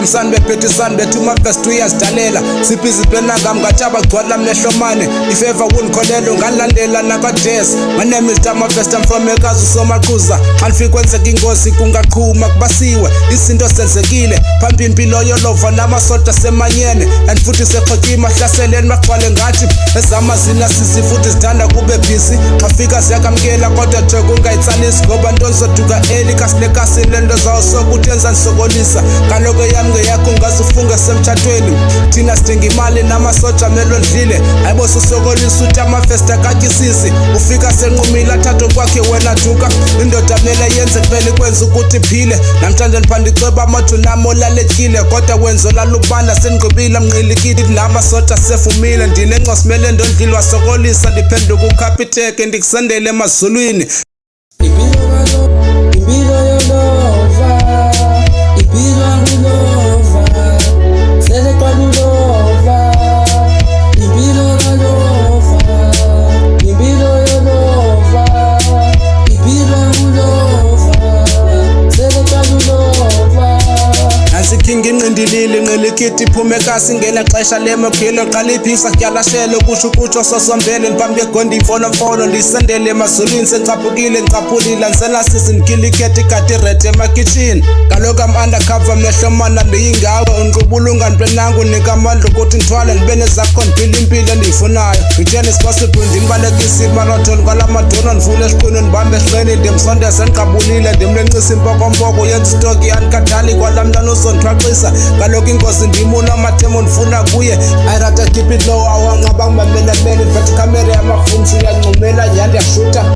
bamsani bephethisani bethuma verse 2 yazidalela siphizi penanga mngatshaba gcwala mlehlomane ifeva unikholelo ngalandela nakwa-jazz. My name is Tamavest, I'm from Ekazi Somaqhuza. Xanifika kwenzeka ingozi kungaqhuma kubasiwe izinto senzekile phambi impilo yolova namasoda semanyene and futhi seqhotima hlaseleni magcwale ngathi ezamazina sisi futhi zithanda kube busy xafika siyakamkela kodwa nje kungayitsalisi ngoba nto zizoduka eli kasilekasini lento zawo sokuthi yenza nisokolisa kaloku eyami ngeyakho ungazifunge semtshatweni thina sidinga imali namasoja melo ndlile hayibo susokolisa uthi amavest akatyisisi ufika senqumile athathe kwakhe wena duka indoda mele yenze phela ikwenza ukuthi iphile namhlanje ndiphandiceba amajunamo laletyile kodwa wenzo lalubanda sendigqibile mnqilikile namasoja sefumile ndinencwasimele ndondlilwa sokolisa ndiphenduka ukhapitheke ndikusendele emazulwini. King inqindilile nqilikithi iphume kasi ngela xesha lemokhelo qala iphisa kutyalashelo kusho ukutsho sosombele ndiphambi kwegondi imfonomfono ndisendele emazulwini sencaphukile ndicaphulile ndiselasisi ndikilikhethi igadi irede emakitshini kaloku am undercover mlehlomana ndiyingawe undiqubulunga ndiphenanga unika amandla ukuthi ndithwale ndibe nezakho ndiphile impilo endiyifunayo return is possible ndimbalekisa imarathon kwala madona ndivule esiqwini ndibambe ehlweni ndimsondeze ndiqabulile ndimlencisa impokompoko yenza istoki yandikhathali kwala mntana uzondithwaqisa kaloku ingozi ndimuna amathemo ndifuna kuye I rather keep it low awanqaba ngumamela bele ndiphethe ikamera yamafumsi uyancumela nyhani ndiyashuta